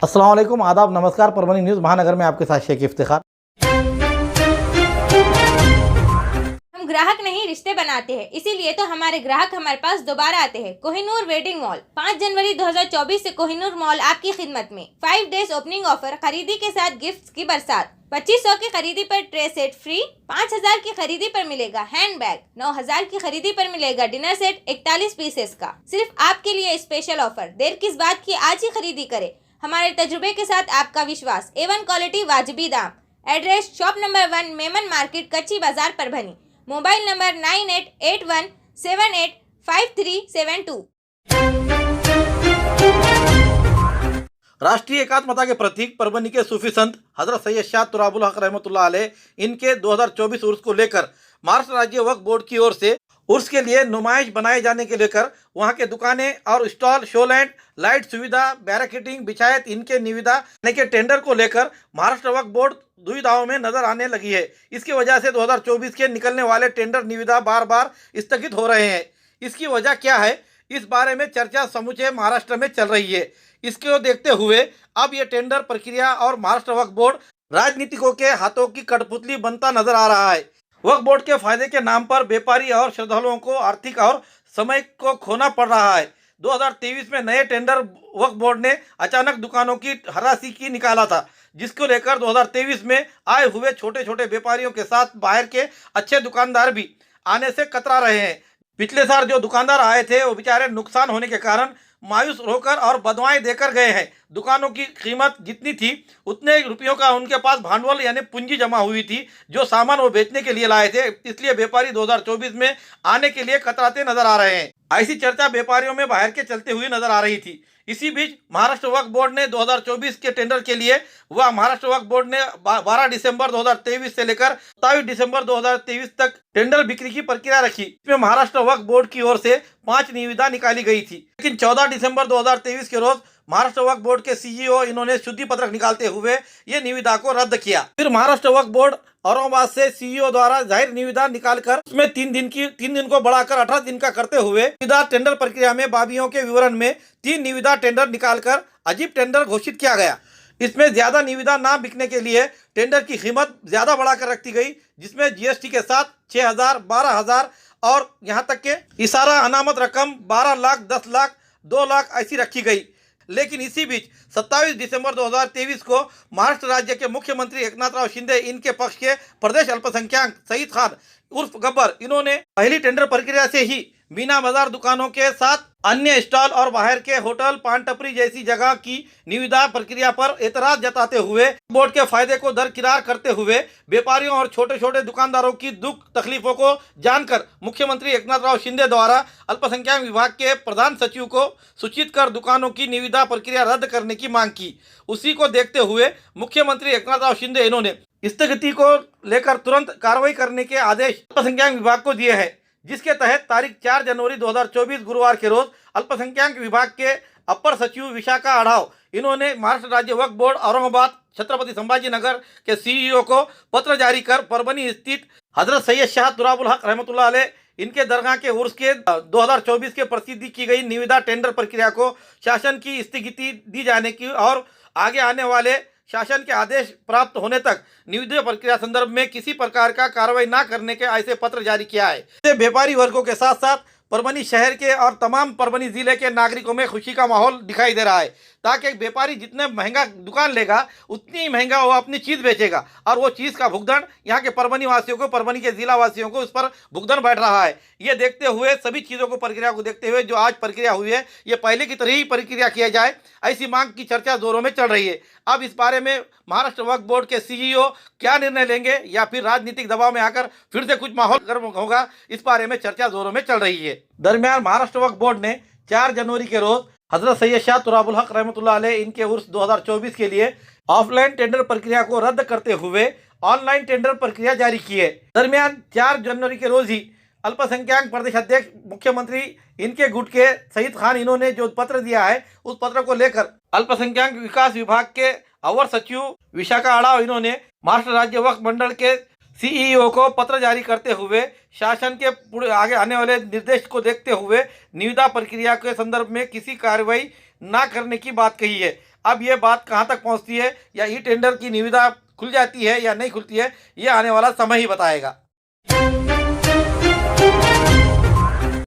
अस्सलाम वालेकुम, आदाब, नमस्कार। परभनी न्यूज़ महानगर में आपके साथ शेख इफ्तिखार। हम ग्राहक नहीं रिश्ते बनाते हैं, इसीलिए तो हमारे ग्राहक हमारे पास दोबारा आते हैं। कोहिनूर वेडिंग मॉल 5 जनवरी 2024 से कोहिनूर मॉल आपकी खिदमत में। 5 डेज ओपनिंग ऑफर, खरीदी के साथ गिफ्ट्स की बरसात। 2500 की खरीदी पर ट्रे सेट फ्री, 5000 की खरीदी पर मिलेगा हैंड बैग, 9000 की खरीदी पर मिलेगा डिनर सेट 41 पीसेस का। सिर्फ आपके लिए स्पेशल ऑफर। देर किस बात की, आज ही खरीदी करें। हमारे तजुर्बे के साथ आपका विश्वास, A1 क्वालिटी, वाजिबी दाम। Address shop number 1, Memon market, कच्ची बाजार, परभनी। Mobile number 9881785372। राष्ट्रीय एकात्मता के प्रतीक परभनी के सूफी संत हजरत सैयद शाह तुराबुल हक रहमतुल्लाह अलैह इनके 2024 उर्स को लेकर महाराष्ट्र राज्य वक्फ बोर्ड की ओर से उर्स के लिए नुमाइश बनाए जाने के लेकर वहां के दुकानें और स्टॉल, शोलैंड, लाइट सुविधा, बैरिकेडिंग, बिछायत इनके निविदा के टेंडर को लेकर महाराष्ट्र वक्फ बोर्ड दुविधाओं में नजर आने लगी है। इसकी वजह से 2024 के निकलने वाले टेंडर निविदा बार बार स्थगित हो रहे हैं। इसकी वजह क्या है, इस बारे में चर्चा समूचे महाराष्ट्र में चल रही है। इसको देखते हुए अब ये टेंडर प्रक्रिया और महाराष्ट्र वक्फ बोर्ड राजनीतिकों के हाथों की कठपुतली बनता नजर आ रहा है। वक्फ बोर्ड के फायदे के नाम पर व्यापारी और श्रद्धालुओं को आर्थिक और समय को खोना पड़ रहा है। 2023 में नए टेंडर वक्फ बोर्ड ने अचानक दुकानों की हरासी की निकाला था, जिसको लेकर 2023 में आए हुए छोटे छोटे व्यापारियों के साथ बाहर के अच्छे दुकानदार भी आने से कतरा रहे हैं। पिछले साल जो दुकानदार आए थे वो बेचारे नुकसान होने के कारण मायूस होकर और बदवाएं देकर गए हैं। दुकानों की कीमत जितनी थी उतने रुपयों का उनके पास भांडवल यानी पूंजी जमा हुई थी, जो सामान वो बेचने के लिए लाए थे। इसलिए व्यापारी 2024 में आने के लिए कतराते नजर आ रहे हैं। ऐसी चर्चा व्यापारियों में बाहर के चलते हुए नजर आ रही थी। इसी बीच महाराष्ट्र वक्फ बोर्ड ने 2024 के टेंडर के लिए महाराष्ट्र वक्फ बोर्ड ने 12 दिसंबर 2023 से लेकर 27 दिसंबर 2023 तक टेंडर बिक्री की प्रक्रिया रखी। इसमें महाराष्ट्र वक्फ बोर्ड की ओर से 5 निविदा निकाली गई थी, लेकिन 14 दिसंबर 2023 के रोज महाराष्ट्र वक्फ बोर्ड के सीईओ इन्होंने शुद्धि पत्रक निकालते हुए ये निविदा को रद्द किया। फिर महाराष्ट्र वक्फ बोर्ड औरंगाबाद से सीईओ द्वारा जाहिर निविदा निकालकर उसमें 3 दिन को बढ़ाकर 18 दिन का करते हुए निविदा टेंडर प्रक्रिया में बाबियों के विवरण में 3 निविदा टेंडर निकालकर अजीब टेंडर घोषित किया गया। इसमें ज्यादा निविदा ना बिकने के लिए टेंडर की कीमत ज्यादा बढ़ाकर रखी गई, जिसमें जीएसटी के साथ 6000, 12000 और यहाँ तक के इशारा अनामत रकम 12 लाख, 10 लाख, 2 लाख ऐसी रखी गई। लेकिन इसी बीच 27 दिसंबर 2023 को महाराष्ट्र राज्य के मुख्यमंत्री एकनाथराव शिंदे इनके पक्ष के प्रदेश अल्पसंख्यक सईद खान उर्फ गब्बर इन्होंने पहली टेंडर प्रक्रिया से ही मीना बाजार दुकानों के साथ अन्य स्टॉल और बाहर के होटल, पान टपरी जैसी जगह की निविदा प्रक्रिया पर एतराज जताते हुए बोर्ड के फायदे को दरकिरार करते हुए व्यापारियों और छोटे छोटे दुकानदारों की दुख तकलीफों को जानकर मुख्यमंत्री एकनाथराव शिंदे द्वारा अल्पसंख्यक विभाग के प्रधान सचिव को सूचित कर दुकानों की निविदा प्रक्रिया रद्द करने की मांग की। उसी को देखते हुए मुख्यमंत्री एकनाथराव शिंदे इन्होंने स्थगिति को लेकर तुरंत कार्रवाई करने के आदेश अल्पसंख्यक विभाग को दिए हैं, जिसके तहत तारीख 4 जनवरी 2024 गुरुवार के रोज अल्पसंख्यक विभाग के अपर सचिव विशाखा आढ़ाव इन्होंने महाराष्ट्र राज्य वक्फ बोर्ड औरंगाबाद छत्रपति संभाजी नगर के सीईओ को पत्र जारी कर परभनी स्थित हजरत सैयद शाह तुराबुल हक रहमतुल्लाह अलैह इनके दरगाह के उर्स के 2024 के प्रसिद्धि की गई निविदा टेंडर प्रक्रिया को शासन की स्थगिति दी जाने की और आगे आने वाले शासन के आदेश प्राप्त होने तक निविदा प्रक्रिया संदर्भ में किसी प्रकार का कार्रवाई न करने के ऐसे पत्र जारी किया है। इससे व्यापारी वर्गों के साथ साथ परभनी शहर के और तमाम परभनी जिले के नागरिकों में खुशी का माहौल दिखाई दे रहा है, ताकि एक व्यापारी जितने महंगा दुकान लेगा उतनी ही महंगा वो अपनी चीज़ बेचेगा और वो चीज़ का भुगतान यहाँ के परभनी वासियों को, परभनी के जिला वासियों को उस पर भुगतान बैठ रहा है। ये देखते हुए सभी चीज़ों को प्रक्रिया को देखते हुए जो आज प्रक्रिया हुई है ये पहले की तरह ही प्रक्रिया किया जाए, ऐसी मांग की चर्चा जोरों में चल रही है। अब इस बारे में महाराष्ट्र वक्फ बोर्ड के सीईओ क्या निर्णय लेंगे या फिर राजनीतिक दबाव में आकर फिर से कुछ माहौल गर्म होगा, इस बारे में चर्चा जोरों में चल रही है। दरमियान महाराष्ट्र वक्फ बोर्ड ने 4 जनवरी के रोज हजरत सैयद शाह तुराबुल हक रहमतुल्लाह अलैह इनके उर्स 2024 के लिए ऑफलाइन टेंडर प्रक्रिया को रद्द करते हुए ऑनलाइन टेंडर प्रक्रिया जारी की है। दरमियान 4 जनवरी के रोज ही अल्पसंख्यक प्रदेश अध्यक्ष मुख्यमंत्री इनके गुट के सईद खान इन्होंने जो पत्र दिया है उस पत्र को लेकर अल्पसंख्यक विकास विभाग के अवर सचिव विशाखा आढ़ाव इन्होंने महाराष्ट्र राज्य वक्फ मंडल के सीईओ को पत्र जारी करते हुए शासन के आगे आने वाले निर्देश को देखते हुए निविदा प्रक्रिया के संदर्भ में किसी कार्रवाई न करने की बात कही है। अब ये बात कहाँ तक पहुँचती है या ई टेंडर की निविदा खुल जाती है या नहीं खुलती है, ये आने वाला समय ही बताएगा।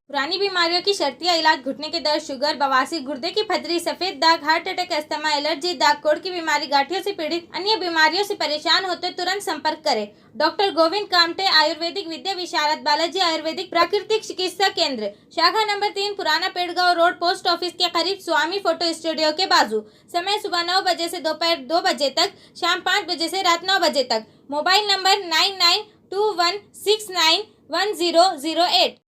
पुरानी बीमारियों की शर्तिया इलाज, घुटने के दर्द, शुगर, बवासीर, गुर्दे की पथरी, सफेद दाग, हार्ट अटैक, अस्थमा, एलर्जी, दाग कोड़ की बीमारी, गांठियों से पीड़ित अन्य बीमारियों से परेशान होते तुरंत संपर्क करें। डॉक्टर गोविंद कामटे, आयुर्वेदिक विद्या विशारद, बालाजी आयुर्वेदिक प्राकृतिक चिकित्सा केंद्र, शाखा नंबर 3, पुराना पेड़गांव रोड, पोस्ट ऑफिस के करीब, स्वामी फोटो स्टूडियो के बाजू। समय सुबह 9 बजे से दोपहर 2 बजे तक, शाम 5 बजे से रात 9 बजे तक। Mobile number 9921691008।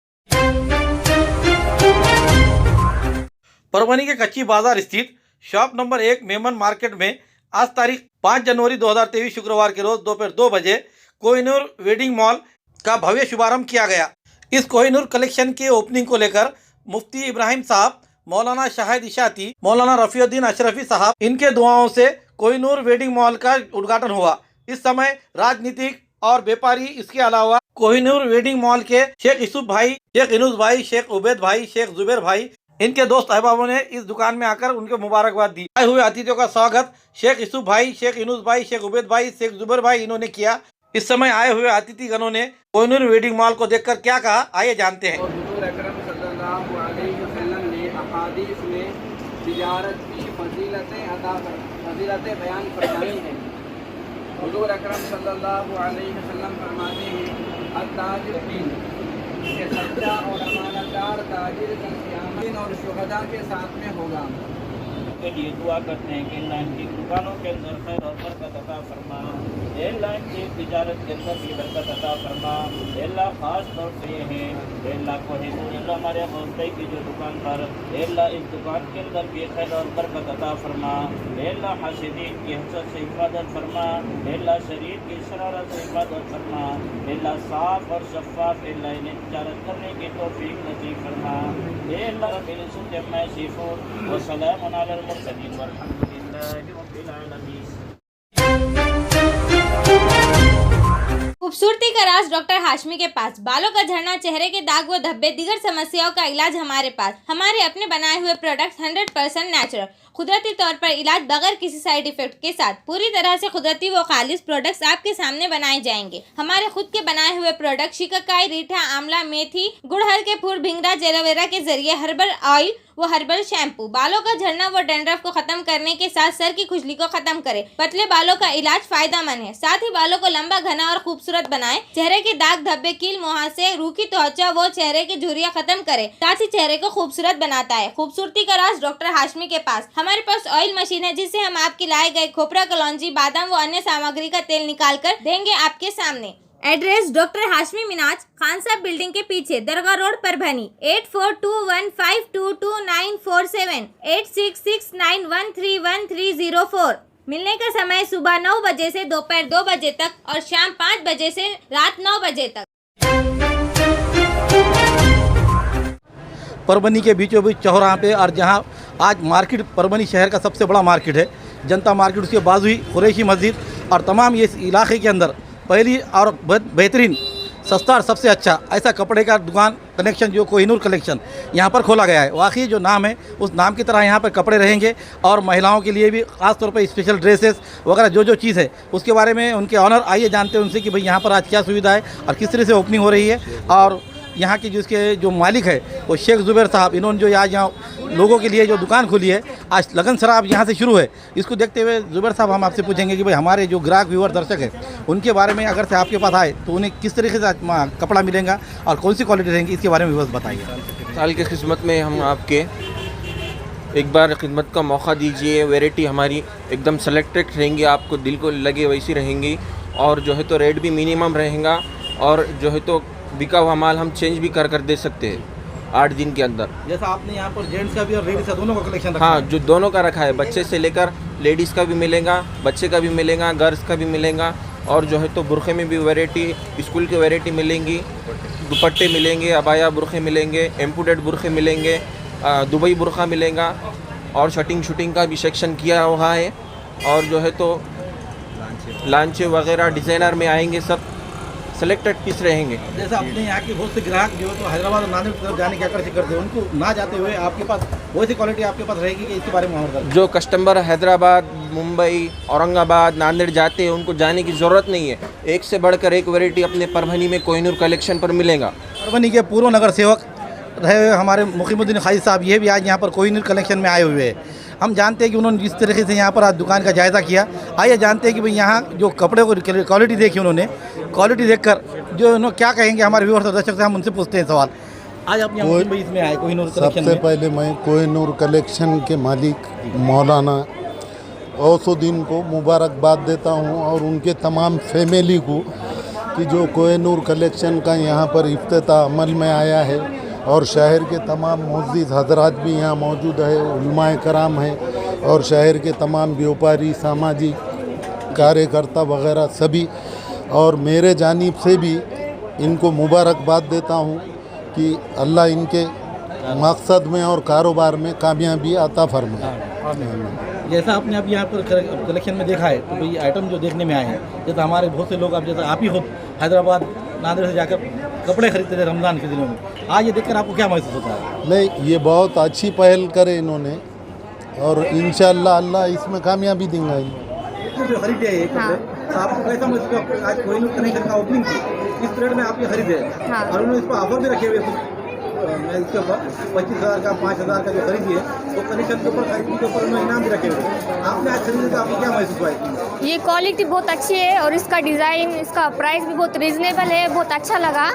परभनी के कच्ची बाजार स्थित शॉप नंबर 1 मेमन मार्केट में आज तारीख 5 जनवरी 2023 शुक्रवार के रोज दोपहर 2 बजे कोहिनूर वेडिंग मॉल का भव्य शुभारंभ किया गया। इस कोहिनूर कलेक्शन के ओपनिंग को लेकर मुफ्ती इब्राहिम साहब, मौलाना शाहिद इशाती, मौलाना रफीउद्दीन अशरफी साहब, इनके दुआओं से कोहिनूर वेडिंग मॉल का उद्घाटन हुआ। इस समय राजनीतिक और व्यापारी, इसके अलावा कोहिनूर वेडिंग मॉल के शेख यूसुफ भाई, शेख इनूस भाई, शेख उबैद भाई, शेख जुबैर भाई, इनके दोस्त अहबाबों ने इस दुकान में आकर उनके मुबारकबाद दी। आए हुए अतिथियों का स्वागत शेख यूसुफ भाई, शेख इनूस भाई, शेख उबैद भाई, शेख जुबैर भाई इन्होंने किया। इस समय आए हुए अतिथिगणों ने कोहिनूर वेडिंग मॉल को देखकर क्या कहा, आइए जानते हैं। हुज़ूर अकरम सल्लल्लाहु अलैहि वसल्लम ने अहादीस में तिजारत की फजीलतें बयान फरमाई हैं। हुज़ूर अकरम सल्लल्लाहु अलैहि वसल्लम फरमाते हैं, अत्ताजिर के सच्चा और अमानतदार ताजिर कल क़यामत और शुहदा के साथ में होगा। के लिए दुआ करते हैं कि अल्लाह इनकी दुकानों के अंदर खैर और बरकत अता फरमा, अल्लाह इनकी तिजारत के अंदर भी बरकत अता फरमा। अल्लाह खास तौर से ये है अल्लाह कोहिनूर, अल्लाह हमारे हौसले की जो दुकान पर अल्लाह इस दुकान के अंदर भी खैर और बरकत अता फरमा। अल्लाह हाशिदीन की हसद से हिफाजत फरमा, अल्लाह शरीर की शरारत से हिफाजत फरमा, अल्लाह साफ और शफाफ अल्लाह इन्हें तिजारत करने की तौफीक नसीब फरमा। अल्लाह रब्बिल इज्जति अम्मा यसिफून व सलामुन अलल मुरसलीन वल्हम्दुलिल्लाहि रब्बिल आलमीन। खूबसूरती का राज डॉक्टर हाशमी के पास। बालों का झड़ना, चेहरे के दाग व धब्बे, दीगर समस्याओं का इलाज हमारे पास। हमारे अपने बनाए हुए प्रोडक्ट्स 100% नेचुरल, कुदरती तौर पर इलाज बगैर किसी साइड इफेक्ट के साथ पूरी तरह से कुदरती व खालिश प्रोडक्ट्स आपके सामने बनाए जाएंगे। हमारे खुद के बनाए हुए प्रोडक्ट शिकाकाई, रीठा, आंवला, मेथी, गुड़हल के फूल, भिंगरा, एलोवेरा के जरिए हर्बल ऑयल वो हर्बल शैम्पू बालों का झड़ना व डैंड्रफ को खत्म करने के साथ सर की खुजली को खत्म करे। पतले बालों का इलाज फायदेमंद है, साथ ही बालों को लंबा, घना और खूबसूरत बनाए। चेहरे के दाग, धब्बे, कील, मुहासे, रूखी त्वचा वो चेहरे की झुर्रियां खत्म करे, साथ ही चेहरे को खूबसूरत बनाता है। खूबसूरती का राज डॉक्टर हाशमी के पास। हमारे पास ऑयल मशीन है जिससे हम आपके लाए गए खोपरा, कलौंजी, बादाम व अन्य सामग्री का तेल निकाल कर देंगे आपके सामने। एड्रेस डॉक्टर हाशमी मिनाज, खान साहब बिल्डिंग के पीछे, दरगाह रोड, परभनी। 8421522947, 8669131304। मिलने का समय सुबह 9 बजे से दोपहर 2 बजे तक और शाम 5 बजे से रात 9 बजे तक। परभनी के बीचों बीच चौराहा पे, और जहां आज मार्केट परभनी शहर का सबसे बड़ा मार्केट है, जनता मार्केट, उसके बाजू ही कुरैशी मस्जिद, और तमाम ये इस इलाके के अंदर पहली और बेहतरीन, सस्ता और सबसे अच्छा ऐसा कपड़े का दुकान कलेक्शन जो कोहिनूर कलेक्शन यहाँ पर खोला गया है। वाकई जो नाम है उस नाम की तरह यहाँ पर कपड़े रहेंगे, और महिलाओं के लिए भी ख़ास तौर पर स्पेशल ड्रेसेस वगैरह जो चीज़ है उसके बारे में उनके ऑनर आइए जानते हैं उनसे कि भाई यहाँ पर आज क्या सुविधा है और किस तरह से ओपनिंग हो रही है। और यहाँ की जिसके जो मालिक है वो शेख जुबैर साहब, इन्होंने जो आज यहाँ लोगों के लिए जो दुकान खोली है, आज लगन शराब यहाँ से शुरू है। इसको देखते हुए जुबैर साहब हम आपसे पूछेंगे कि भाई हमारे जो ग्राहक व्यूअर दर्शक है उनके बारे में अगर से आपके पास आए तो उन्हें किस तरीके से कपड़ा मिलेगा और कौन सी क्वालिटी रहेंगी, इसके बारे में बस बताइए। साल की खिदमत में हम आपके एक बार खिदमत का मौका दीजिए। वैरायटी हमारी एकदम सेलेक्टेड रहेंगी, आपको दिल को लगे वैसी रहेंगी, और जो है तो रेट भी मिनिमम रहेगा, और जो है तो बिका हुआ माल हम चेंज भी कर दे सकते हैं 8 दिन के अंदर। जैसा आपने यहाँ पर जेंट्स का भी और लेडीज का दोनों का कलेक्शन रखा हाँ, है। जो दोनों का रखा है, बच्चे से लेकर लेडीज़ का भी मिलेगा, बच्चे का भी मिलेगा, गर्ल्स का भी मिलेगा, और जो है तो बुरखे में भी वैरायटी, स्कूल की वैरायटी मिलेंगी, दुपट्टे मिलेंगे, अबाया बुरखे मिलेंगे, एम्पोर्टेड बुरखे मिलेंगे, दुबई बुरखा मिलेगा, और शूटिंग का भी सेक्शन किया हुआ है, और जो है तो लांचे वगैरह डिज़ाइनर में आएंगे, सब सेलेक्टेड पीस रहेंगे। जैसा अपने यहाँ के बहुत से ग्राहक जो है तो हैदराबाद और नांदेड़ की तरफ जाने की आकर्षित करते हैं, उनको ना जाते हुए आपके पास वैसी क्वालिटी आपके पास रहेगी कि इसके बारे में और बताइए। जो कस्टमर हैदराबाद, मुंबई, औरंगाबाद, नांदेड़ जाते हैं उनको जाने की ज़रूरत नहीं है। एक से बढ़कर एक वैरायटी अपने परभनी में कोहिनूर कलेक्शन पर मिलेगा। परभनी के पूर्व नगर सेवक रहे हमारे मुकीमुद्दीन खाजी साहब, ये भी आज यहाँ पर कोहिनूर कलेक्शन में आए हुए हैं। हम जानते हैं कि उन्होंने जिस तरीके से यहाँ पर आज दुकान का जायज़ा किया, आइए जानते हैं कि भाई यहाँ जो कपड़े को क्वालिटी देखी उन्होंने, क्वालिटी देखकर जो उन्होंने क्या कहेंगे हमारे व्यूअर्स और दर्शक से, हम उनसे पूछते हैं सवाल। आज आप यहाँ मुस्लिम भाई इसमें आए कोहिनूर कलेक्शन सबसे में। पहले मैं कोहिनूर कलेक्शन के मालिक मौलाना गौसुद्दीन को मुबारकबाद देता हूँ और उनके तमाम फैमिली को कि जो कोहिनूर कलेक्शन का यहाँ पर इफ्तिताह अमल में आया है और शहर के तमाम मुअज़्ज़िज़ हज़रात भी यहाँ मौजूद है, उलमाए कराम है और शहर के तमाम व्यापारी, सामाजिक कार्यकर्ता वगैरह सभी, और मेरे जानिब से भी इनको मुबारकबाद देता हूँ कि अल्लाह इनके मकसद में और कारोबार में कामयाबी अता फरमाए। जैसा आपने अब यहाँ पर कलेक्शन में देखा है, तो भाई आइटम जो देखने में आए हैं, जैसे हमारे बहुत से लोग, अब जैसे आप ही खुद हैदराबाद, नांदेड़ से जाकर कपड़े खरीदते थे रमज़ान के दिनों में, आज ये देखकर आपको क्या महसूस होता है? नहीं, ये बहुत अच्छी पहल करे इन्होंने और इंशाअल्लाह अल्लाह इसमें कामयाबी देंगे। जो खरीदे हैं ये कपड़े, तो आपको कैसा महसूस हुआ? आज कोहिनूर कलेक्शन का ओपनिंग थी, इस पीरियड में आपने खरीदे और उन्होंने इस पर ऑफर भी रखे हुए कुछ इसके ऊपर 25,000 का, 5,000 का जो खरीदी है, वो कलेक्शन के ऊपर, खरीदी के ऊपर उन्होंने इनाम भी रखे हुए हैं। आपने आज खरीदे तो आपको क्या महसूस हुआ है? ये क्वालिटी बहुत अच्छी है और इसका डिज़ाइन, इसका प्राइस भी बहुत रीज़नेबल है, बहुत अच्छा लगा।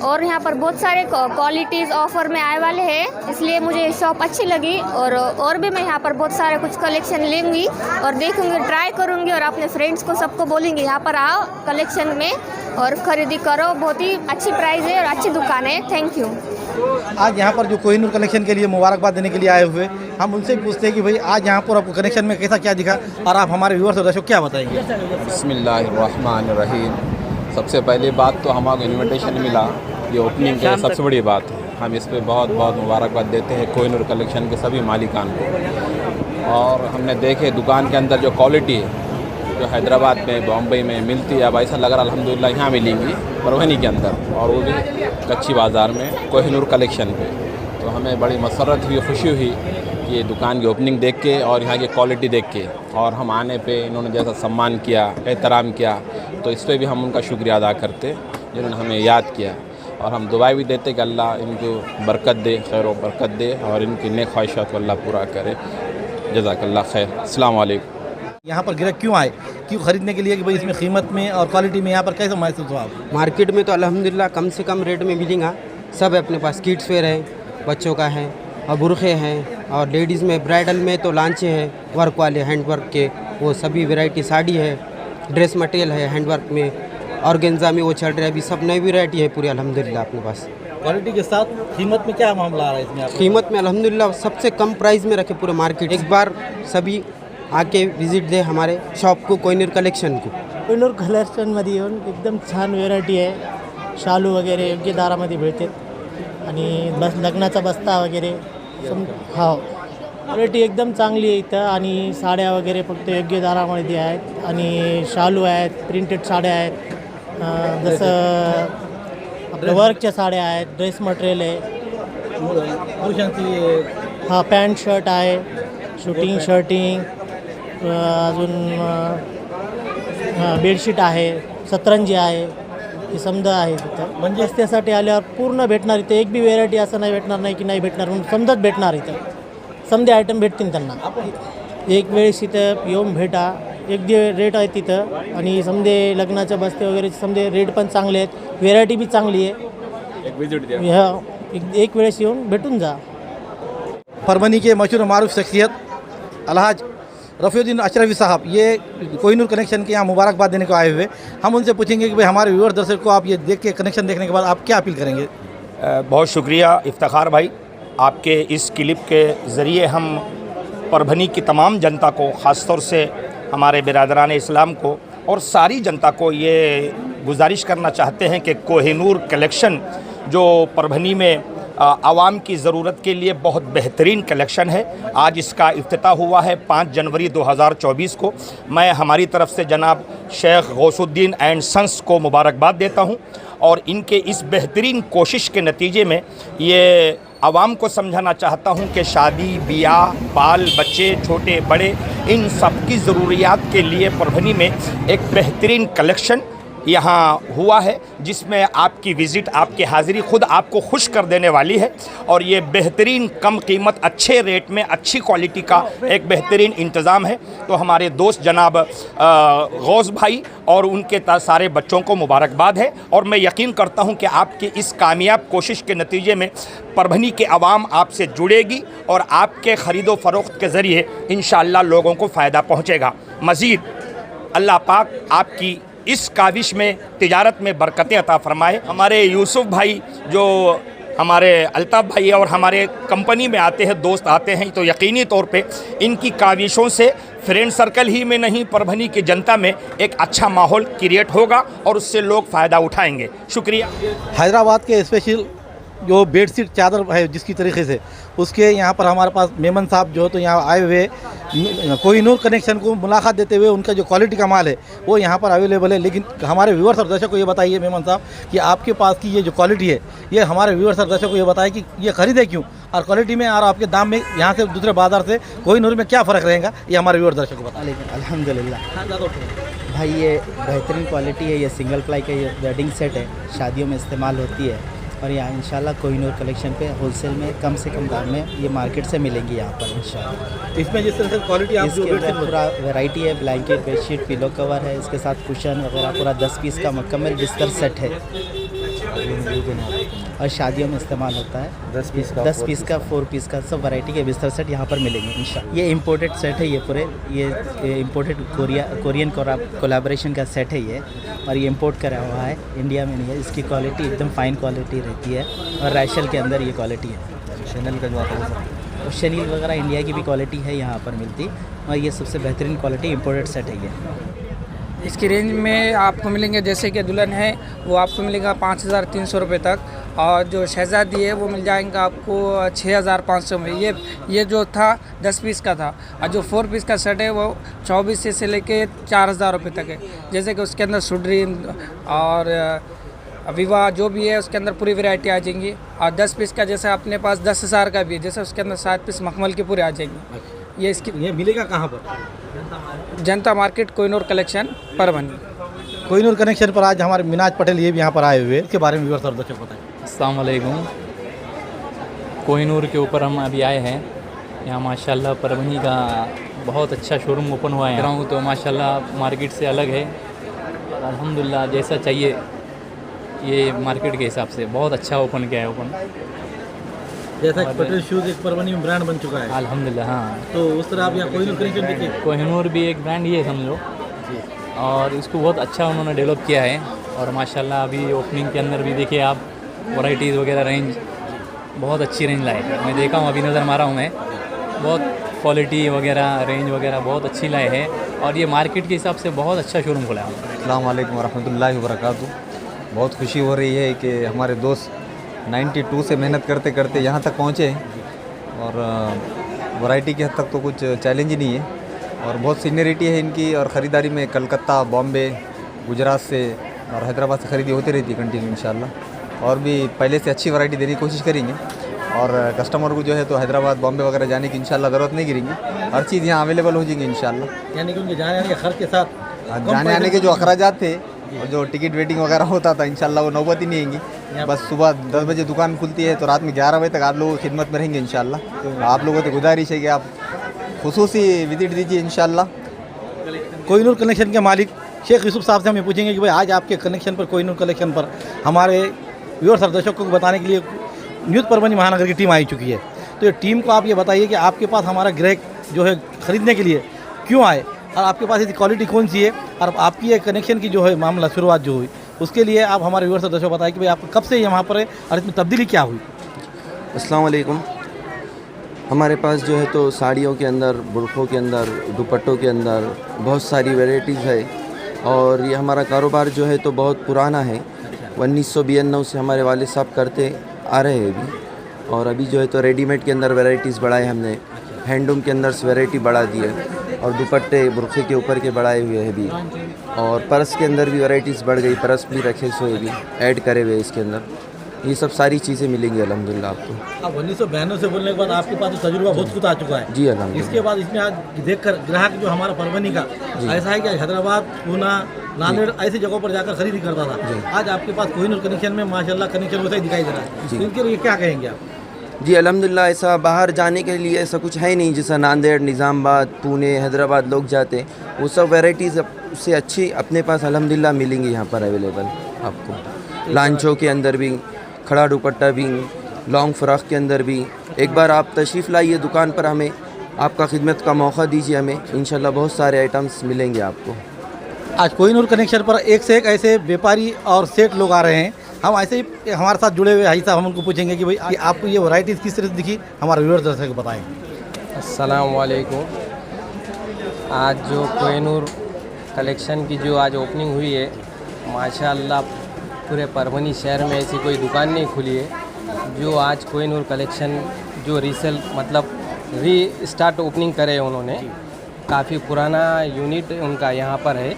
और यहाँ पर बहुत सारे क्वालिटीज़ ऑफ़र में आए वाले हैं, इसलिए मुझे ये शॉप अच्छी लगी। और भी मैं यहाँ पर बहुत सारे कुछ कलेक्शन लूँगी और देखूँगी, ट्राई करूँगी और अपने फ्रेंड्स को सबको बोलूँगी यहाँ पर आओ कलेक्शन में और ख़रीदी करो। बहुत ही अच्छी प्राइस है और अच्छी दुकान है। Thank you. आज यहाँ पर जो कोहिनूर कलेक्शन के लिए मुबारकबाद देने के लिए आए हुए, हम उनसे पूछते हैं कि भाई आज यहाँ पर आपको कलेक्शन में कैसा क्या दिखा और आप हमारे व्यूअर्स और दर्शक क्या बताएंगे? बिस्मिल्लाहिर्रहमानिर्रहीम। सबसे पहली बात तो हमारे इन्विटेशन मिला, ये ओपनिंग की सबसे बड़ी बात है। हम इस पर बहुत बहुत मुबारकबाद देते हैं कोहिनूर कलेक्शन के सभी मालिकान को। और हमने देखे दुकान के अंदर जो क्वालिटी है, जो हैदराबाद में, बॉम्बे में मिलती है, अब ऐसा लग रहा अल्हम्दुलिल्लाह यहाँ मिलेंगी परभनी के अंदर, और वो भी कच्ची बाज़ार में कोहिनूर कलेक्शन पे। तो हमें बड़ी मसरत हुई, खुशी हुई कि ये दुकान की ओपनिंग देख के और यहाँ की क्वालिटी देख के, और हम आने पे इन्होंने जैसा सम्मान किया, एहतराम किया, तो इस पर भी हम उनका शुक्रिया अदा करते जिन्होंने हमें याद किया। और हम दुआएं भी देते कि अल्लाह इनको बरकत दे, खैर व बरकत दे और इनकी नेक ख्वाहिशात को अल्लाह पूरा करे। जज़ाकल्लाह खैर। अस्सलाम वालेकुम। यहाँ पर ग्राहक क्यों आए, क्यों खरीदने के लिए कि भाई इसमें कीमत में और क्वालिटी में यहाँ पर कैसा महसूस हुआ आपको? मार्केट में तो अल्हम्दुलिल्लाह कम से कम रेट में मिलेगा। सब अपने पास किड्स वेयर है, बच्चों का है और बुरखे हैं, और लेडीज़ में ब्राइडल में तो लांचे हैं वर्क वाले, हैंड वर्क के, वो सभी वैरायटी। साड़ी है, ड्रेस मटेरियल है हैंड वर्क में, ऑर्गेन्जा में वो चल रहा है अभी, सब नई वैरायटी है पूरी अल्हम्दुलिल्लाह अपने पास। क्वालिटी के साथ कीमत में क्या मामला आ रहा है इसमें आपको? कीमत में अल्हम्दुलिल्लाह सबसे कम प्राइस में रखे पूरे मार्केट। एक बार सभी आके विजिट दे हमारे शॉप को, कोहिनूर कलेक्शन को। कोहिनूर कलेक्शनमध्ये येऊन एकदम छान व्हेरायटी आहे, शालू वगैरे योग्य दारामध्ये मिळते आणि बस लग्नाचा बस्ता वगैरे हो, क्वालिटी एकदम चांगली आहे इथं। आणि साड्या वगैरे फक्त योग्य दारामध्ये आहेत आणि शालू आहेत, प्रिंटेड साड्या आहेत, जसं आपल्या वर्कच्या साड्या आहेत, ड्रेस मटेरियल आहे, पुरुषांची हा पॅन्ट शर्ट आहे, शूटिंग शर्टिंग, अजून बेडशीट आहे, सतरंजी आहे, हे समजा आहे तिथं। म्हणजे त्यासाठी आल्यावर पूर्ण भेटणार इथं, एक बी व्हेरायटी असं नाही भेटणार नाही की नाही भेटणार, म्हणून समजाच भेटणार इथं, समजे आयटम भेटतील त्यांना। एक वेळेस इथं येऊन भेटा, एक रेट आहे तिथं आणि समजे लग्नाच्या बस्ते वगैरे समजे रेट पण चांगले आहेत, व्हेरायटी बी चांगली आहे। एक वेळेस येऊन भेटून जा। परभनी के मशहूर मारूफ शख्सियत अलहाज रफ़ीउद्दीन अशरफी साहब, ये कोहिनूर कनेक्शन के यहाँ मुबारकबाद देने को आए हुए। हम उनसे पूछेंगे कि भाई हमारे व्यूअर दर्शक को आप ये देख के, कनेक्शन देखने के बाद आप क्या अपील करेंगे? बहुत शुक्रिया इफ्तिखार भाई, आपके इस क्लिप के ज़रिए हम परभनी की तमाम जनता को, ख़ास तौर से हमारे बिरादरान इस्लाम को और सारी जनता को ये गुजारिश करना चाहते हैं कि कोहिनूर कलेक्शन जो परभनी में आवाम की ज़रूरत के लिए बहुत बेहतरीन कलेक्शन है, आज इसका इफ्तिताह हुआ है 5 जनवरी 2024 को। मैं हमारी तरफ से जनाब शेख गौसुद्दीन एंड सन्स को मुबारकबाद देता हूं और इनके इस बेहतरीन कोशिश के नतीजे में ये आवाम को समझाना चाहता हूँ कि शादी ब्याह बाल बच्चे छोटे बड़े इन सब की ज़रूरियात के लिए परभनी में एक बेहतरीन कलेक्शन यहाँ हुआ है, जिसमें आपकी विज़िट आपकी हाज़िरी खुद आपको खुश कर देने वाली है। और ये बेहतरीन कम कीमत अच्छे रेट में अच्छी क्वालिटी का एक बेहतरीन इंतज़ाम है। तो हमारे दोस्त जनाब गौस भाई और उनके सारे बच्चों को मुबारकबाद है। और मैं यकीन करता हूँ कि आपकी इस कामयाब कोशिश के नतीजे में परभनी के अवाम आपसे जुड़ेगी और आपके ख़रीदो फ़रोख्त के ज़रिए इंशाअल्लाह लोगों को फ़ायदा पहुँचेगा। मज़ीद अल्लाह पाक आपकी इस काविश में तिजारत में बरकतें अता फ़रमाए। हमारे यूसुफ भाई जो हमारे अल्ताफ़ भाई और हमारे कंपनी में आते हैं, दोस्त आते हैं, तो यकीनी तौर पे इनकी काविशों से फ्रेंड सर्कल ही में नहीं परभनी की जनता में एक अच्छा माहौल क्रिएट होगा और उससे लोग फ़ायदा उठाएंगे। शुक्रिया। हैदराबाद के स्पेशल जो बेडशीट चादर है जिसकी तरीके से उसके यहाँ पर हमारे पास मेमन साहब जो तो यहाँ आए हुए कोहिनूर कनेक्शन को मुलाकात देते हुए उनका जो क्वालिटी का माल है वो यहाँ पर अवेलेबल है। लेकिन हमारे व्यूअर्स और दर्शकों को ये बताइए मेमन साहब कि आपके पास की ये जो क्वालिटी है ये हमारे व्यूअर्स और दर्शकों को ये बताइए कि ये ख़रीदे क्यों और क्वालिटी में और आपके दाम में यहाँ से दूसरे बाज़ार से कोहिनूर में क्या फ़र्क रहेगा, ये हमारे व्यूअर्स दर्शकों को बताइए। अल्हम्दुलिल्लाह भाई ये बेहतरीन क्वालिटी है। ये सिंगल प्लाई का ये वेडिंग सेट है, शादियों में इस्तेमाल होती है। और यहाँ इंशाल्लाह कोहिनूर कलेक्शन पे होलसेल में कम से कम दाम में ये मार्केट से मिलेंगी यहाँ पर इंशाल्लाह। इसमें जिस तरह से क्वालिटी आप जो इसके पूरा वैरायटी है, ब्लैंकेट बेडशीट पिलो कवर है, इसके साथ कुशन वगैरह पूरा 10 पीस का मुकम्मल बिस्तर सेट है और शादियों में इस्तेमाल होता है। 10 पीस का 4 पीस का सब वैरायटी के बिस्तर सेट यहाँ पर मिलेंगे इंशाल्लाह। ये इम्पोर्टेड सेट है, ये पूरे ये इम्पोर्टेड कोरियन कोलैबोरेशन का सेट है ये, और ये इम्पोर्ट करा हुआ है, इंडिया में नहीं है। इसकी क्वालिटी एकदम फ़ाइन क्वालिटी रहती है और रैशल के अंदर ये क्वालिटी है। शनील का जो आता है और शनील वगैरह इंडिया की भी क्वालिटी है यहाँ पर मिलती, और ये सबसे बेहतरीन क्वालिटी इम्पोर्टेड सेट है ये। इसकी रेंज में आपको मिलेंगे, जैसे कि दुल्हन है वो आपको मिलेगा 5300 रुपये तक, और जो शहज़ादी है वो मिल जाएगा आपको 6500 में। ये जो था 10 पीस का था, और जो 4 पीस का सेट है वो 24 से लेके 4000 रुपये तक है। जैसे कि उसके अंदर सुडरी और विवाह जो भी है उसके अंदर पूरी वैरायटी आ जाएंगी। और 10 पीस का जैसे अपने पास 10,000 का भी है, जैसे उसके अंदर 7 पीस मखमल के पूरे आ जाएंगे। ये मिलेगा कहाँ पर? जनता market Kohinoor collection Parbhani. Kohinoor connection पर आज हमारे मिनाज पटेल ये भी यहाँ पर आए हुए, इसके बारे में व्यूअर्स और दर्शकों को बताएं। अस्सलाम वालेकुम। कोहिनूर के ऊपर हम अभी आए हैं, यहाँ माशाल्लाह परभनी का बहुत अच्छा शोरूम ओपन हुआ है। तो माशाल्लाह मार्केट से अलग है, अल्हम्दुलिल्लाह जैसा चाहिए ये मार्केट के हिसाब से बहुत अच्छा ओपन किया है। ओपन जैसा कि पटेल शूज़ एक परभनी में ब्रांड बन चुका है अल्हम्दुलिल्लाह। हाँ, तो उस तरह आप यहाँ कोहिनूर कनेक्शन देखिए। कोहिनूर भी एक ब्रांड ही है समझो, और इसको बहुत अच्छा उन्होंने डेवलप किया है। और माशाल्लाह अभी ओपनिंग के अंदर भी देखिए आप वैराइटीज़ वगैरह रेंज बहुत अच्छी रेंज लाए। मैं देखा हूँ, अभी नज़र मारा हूँ मैं, बहुत क्वालिटी वगैरह रेंज वगैरह बहुत अच्छी लाए है, और ये मार्केट के हिसाब से बहुत अच्छा शोरूम खुला है। अस्सलाम वालेकुम वरहमतुल्लाहि वबरकातुहू। बहुत खुशी हो रही है कि हमारे दोस्त 92 से मेहनत करते करते यहाँ तक पहुँचे हैं, और वैरायटी की हद तक तो कुछ चैलेंज ही नहीं है, और बहुत सीनियरिटी है इनकी। और ख़रीदारी में कलकत्ता, बॉम्बे, गुजरात से और हैदराबाद से खरीदी होती रहती है कंटिन्यू इंशाल्लाह। और भी पहले से अच्छी वैरायटी देने की कोशिश करेंगे, और कस्टमर को जो है तो हैदराबाद, बॉम्बे वगैरह जाने की इंशाल्लाह ज़रूरत नहीं गिरेंगी, हर चीज़ यहाँ अवेलेबल हो जाएंगी इंशाल्लाह। यानी कि उनके जाने आने के खर्च के साथ जाने आने के जो अखराजात थे और जो टिकट वेटिंग वगैरह होता था इंशाल्लाह वो नौबत ही नहीं आएंगी। बस सुबह 10 बजे दुकान खुलती है तो रात में 11 बजे तक आप लोगों की खिदमत में रहेंगे इंशाल्लाह। तो आप लोगों से गुजारिश है कि आप खुसूसी विजिट दीजिए इंशाल्लाह। कोहिनूर कलेक्शन के मालिक शेख यूसुफ साहब से हम ये पूछेंगे कि भाई आज आपके कनेक्शन पर, कोहिनूर कलेक्शन पर हमारे व्यूअर्स और दर्शकों को बताने के लिए न्यूज़ परभनी महानगर की टीम आई चुकी है। तो ये टीम को आप ये बताइए कि आपके पास हमारा ग्राहक जो है ख़रीदने के लिए क्यों आए, और आपके पास इसकी क्वालिटी कौन सी है, और आपकी ये कनेक्शन की जो है मामला शुरुआत जो हुई उसके लिए आप हमारे व्यूअर्स और दर्शकों को बताएं कि भाई आप कब से यहाँ पर है और इसमें तब्दीली क्या हुई। अस्सलाम वालेकुम। हमारे पास जो है तो साड़ियों के अंदर, बुर्क़ों के अंदर, दुपट्टों के अंदर बहुत सारी वैरायटीज़ है, और ये हमारा कारोबार जो है तो बहुत पुराना है। 1992 से हमारे वालिद साहब करते आ रहे हैं अभी, और अभी जो है तो रेडीमेड के अंदर वैरायटीज़ बढ़ाए हमने, हैंडलूम के अंदर से वैरायटी बढ़ा दी है, और दुपट्टे बुर्क़े के ऊपर के बढ़ाए हुए हैं अभी, और पर्स के अंदर भी वैरायटीज़ बढ़ गई, पर्स भी रखे हुए भी ऐड करे हुए इसके अंदर। ये सब सारी चीज़ें मिलेंगी अल्हम्दुलिल्लाह आपको। अब 1992 से बोलने के बाद आपके पास तो तजुर्बा बहुत कुछ आ चुका है जी अल्हम्दुलिल्लाह। इसके बाद इसमें आज देखकर ग्राहक जो हमारा परभनी का ऐसा है कि हैदराबाद, पूना, नांदेड़ ऐसी जगहों पर जाकर खरीदी करता था, आज आपके पास कोहिनूर कनेक्शन में माशाल्लाह कनेक्शन वैसा ही दिखाई दे रहा है, तो इनके लिए क्या कहेंगे आप? जी अल्हम्दुलिल्लाह, ऐसा बाहर जाने के लिए ऐसा कुछ है नहीं, जैसा नांदेड़, निज़ामाबाद, पुणे, हैदराबाद लोग जाते हैं, वो सब वैरायटीज़ उससे अच्छी अपने पास अल्हम्दुलिल्लाह मिलेंगी यहाँ पर अवेलेबल आपको। लांचों के अंदर भी, खड़ा दुपट्टा भी, लॉन्ग फ्रॉक के अंदर भी। एक बार आप तशरीफ़ लाइए दुकान पर, हमें आपका खिदमत का मौका दीजिए, हमें इंशाल्लाह बहुत सारे आइटम्स मिलेंगे आपको। आज कोहिनूर कनेक्शन पर एक से एक ऐसे व्यापारी और सेठ लोग आ रहे हैं, हम ऐसे ही हमारे साथ जुड़े हुए हाजी साहब, हम उनको पूछेंगे कि भाई आपको ये वैरायटीज़ किस तरह से दिखी, हमारे व्यूअर्स दर्शक को बताएं। अस्सलाम वालेकुम। आज जो कोहिनूर कलेक्शन की जो आज ओपनिंग हुई है, माशाअल्लाह पूरे परभनी शहर में ऐसी कोई दुकान नहीं खुली है जो आज कोहिनूर कलेक्शन जो रीसेल मतलब री स्टार्ट ओपनिंग करे उन्होंने। काफ़ी पुराना यूनिट उनका यहाँ पर है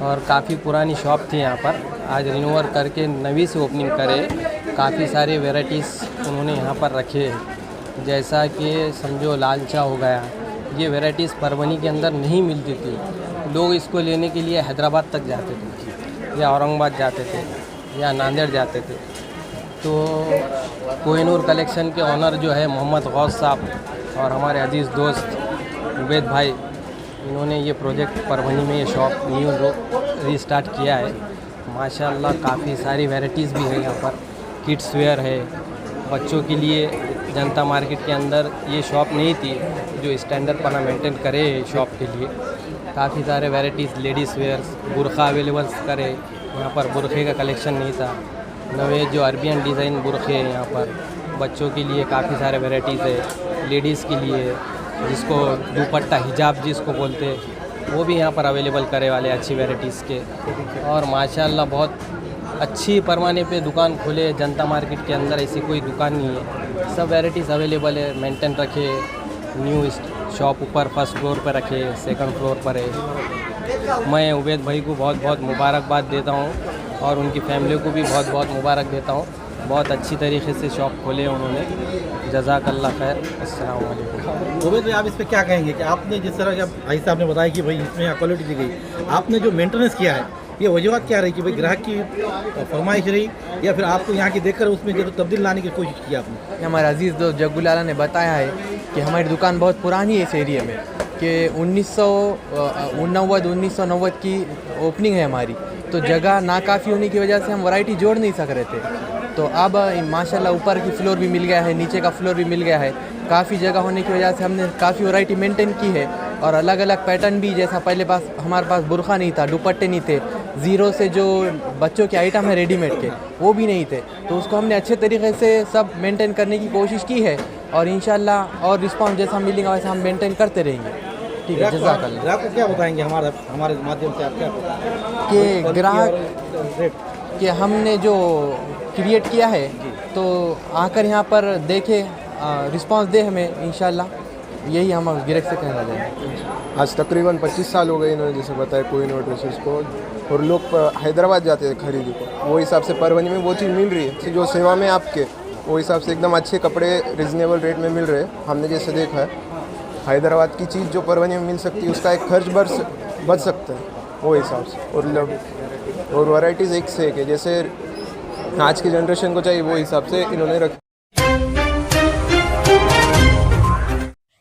और काफ़ी पुरानी शॉप थी यहाँ पर, आज रिन्यूअर करके नवी से ओपनिंग करे। काफ़ी सारे वेराइटीज़ उन्होंने यहाँ पर रखे, जैसा कि समझो लालचा हो गया, ये वेराइटीज़ परभनी के अंदर नहीं मिलती थी। लोग इसको लेने के लिए हैदराबाद तक जाते थे या औरंगाबाद जाते थे या नांदेड़ जाते थे। तो कोहिनूर कलेक्शन के ऑनर जो है मोहम्मद गौस साहब और हमारे अजीज़ दोस्त उबैद भाई, इन्होंने ये प्रोजेक्ट परभनी में ये शॉप न्यू रीस्टार्ट किया है। माशाल्लाह काफ़ी सारी वैराइटीज़ भी है यहाँ पर। किड्स वेयर है, बच्चों के लिए जनता मार्केट के अंदर ये शॉप नहीं थी जो स्टैंडर्ड पना मेंटेन करे शॉप के लिए। काफ़ी सारे वैराइटीज़ लेडीज़ वेयर्स, बुरखा अवेलेबल करे, यहाँ पर बुरखे का कलेक्शन नहीं था। नवे जो अरबियन डिज़ाइन बुरखे हैं यहाँ पर, बच्चों के लिए काफ़ी सारे वैराइटीज़ है। लेडीज़ के लिए जिसको दुपट्टा हिजाब जिसको बोलते हैं, वो भी यहाँ पर अवेलेबल करे वाले अच्छी वैराइटीज़ के। और माशाल्लाह बहुत अच्छी पैमाने पे दुकान खोले जनता मार्केट के अंदर, ऐसी कोई दुकान नहीं है, सब वैराइटीज़ अवेलेबल है। मेंटेन रखे, न्यू शॉप ऊपर फर्स्ट फ्लोर पर रखे, सेकंड फ्लोर पर है। मैं उबैद भाई को बहुत बहुत मुबारकबाद देता हूँ और उनकी फैमिली को भी बहुत बहुत मुबारक देता हूँ। बहुत अच्छी तरीके से शॉप खोले उन्होंने, जज़ाकल्लाह खैर। अस्सलाम वालेकुम। उबैद भाई, आप इस पर क्या कहेंगे कि आपने जिस तरह के भाई साहब ने बताया कि भाई इसमें क्वालिटी दी गई, आपने जो मेंटेनेंस किया है, ये वजूहत क्या रही कि भाई ग्राहक की फरमाइश रही या फिर आपको यहाँ की देखकर उसमें जो तब्दील लाने की कोशिश की आपने? हमारे अजीज़ दोस्त जग्गुलाला ने बताया है कि हमारी दुकान बहुत पुरानी है इस एरिया में, कि 1990 की ओपनिंग है हमारी, तो जगह नाकाफ़ी होने की वजह से हम वैरायटी जोड़ नहीं सक रहे थे। तो अब माशाल्लाह ऊपर की फ्लोर भी मिल गया है, नीचे का फ्लोर भी मिल गया है। काफ़ी जगह होने की वजह से हमने काफ़ी वैरायटी मेंटेन की है और अलग अलग पैटर्न भी, जैसा पहले हमारे पास बुरखा नहीं था, दुपट्टे नहीं थे, ज़ीरो से जो बच्चों के आइटम है रेडीमेड के वो भी नहीं थे, तो उसको हमने अच्छे तरीके से सब मेंटेन करने की कोशिश की है और इंशाल्लाह और रिस्पांस जैसा मिलेगा वैसा हम मेंटेन करते रहेंगे। ठीक है, जज़ाकल्लाह। ग्राहक को क्या बताएंगे हमारे माध्यम से आप क्या कि ग्राहक कि हमने जो क्रिएट किया है तो आकर यहाँ पर देखे, रिस्पांस दे हमें, इंशाल्लाह यही हम गिरक से कहना चाहेंगे। आज तकरीबन 25 साल हो गए इन्होंने जैसे बताया कोहिनूर ड्रेसेस को, और लोग हैदराबाद जाते थे खरीदी को, वो हिसाब से परभनी में वो चीज़ मिल रही है जो सेवा में आपके, वो हिसाब से एकदम अच्छे कपड़े रिजनेबल रेट में मिल रहे हैं। हमने जैसे देखा है हैदराबाद की चीज़ जो परभनी में मिल सकती है उसका एक खर्च बच सकता है वो हिसाब से, और वैरायटीज़ एक से एक है, जैसे आज की जनरेशन को चाहिए वो हिसाब से इन्होंने रखी।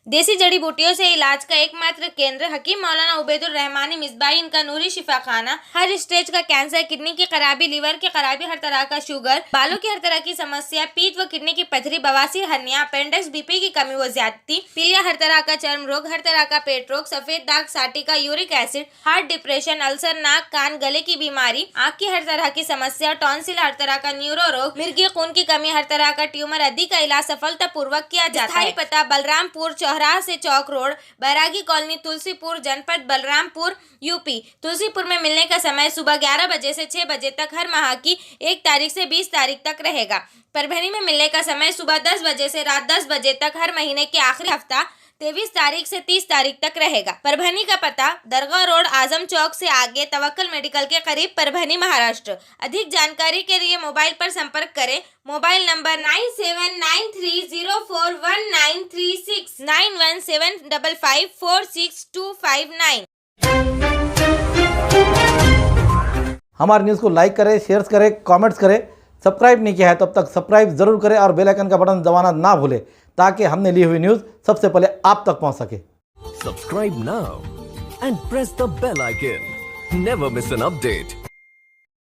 देसी जड़ी बूटियों से इलाज का एकमात्र केंद्र हकीम मौलाना उबैदुर रहमानी मिसबाही, इनका नूरी शिफा खाना। हर स्टेज का कैंसर, किडनी की खराबी, लीवर की खराबी, हर तरह का शुगर, बालों की हर तरह की समस्या, पीठ व किडनी की पथरी, बवासीर, हर्निया, अपेंडिक्स, बीपी की कमी व ज्यादती, पीलिया, हर तरह का चर्म रोग, हर तरह का पेट रोग, सफेद दाग, साटिका, uric acid, heart, depression, ulcer, नाक कान गले की बीमारी, आँख की हर तरह की समस्या, टॉन्सिल, हर तरह का न्यूरो रोग, मिर्गी खून की कमी, हर तरह का ट्यूमर आदि का इलाज सफलतापूर्वक किया जाता है। पता बलरामपुर चौराहा से चौक रोड, बैरागी कॉलोनी, तुलसीपुर, जनपद बलरामपुर, यूपी। तुलसीपुर में मिलने का समय सुबह 11 बजे से 6 बजे तक हर माह की 1 तारीख से 20 तारीख तक रहेगा। परभनी में मिलने का समय सुबह 10 बजे से रात 10 बजे तक हर महीने के आखिरी हफ्ता 23 तारीख से 30 तारीख तक रहेगा। परभनी का पता दरगाह रोड, आजम चौक से आगे, तवक्कल मेडिकल के करीब, परभनी, महाराष्ट्र। अधिक जानकारी के लिए मोबाइल पर संपर्क करें। Mobile number 9793041936 9175546259। हमारे न्यूज़ को लाइक करें, शेयर करें, कमेंट्स करें। सब्सक्राइब नहीं किया है तो अब तक सब्सक्राइब जरूर करें और बेल आइकन का बटन दबाना ना भूलें ताकि हमने ली हुई न्यूज़ सबसे पहले आप तक पहुंच सके। Subscribe now and press the bell icon. Never miss an update.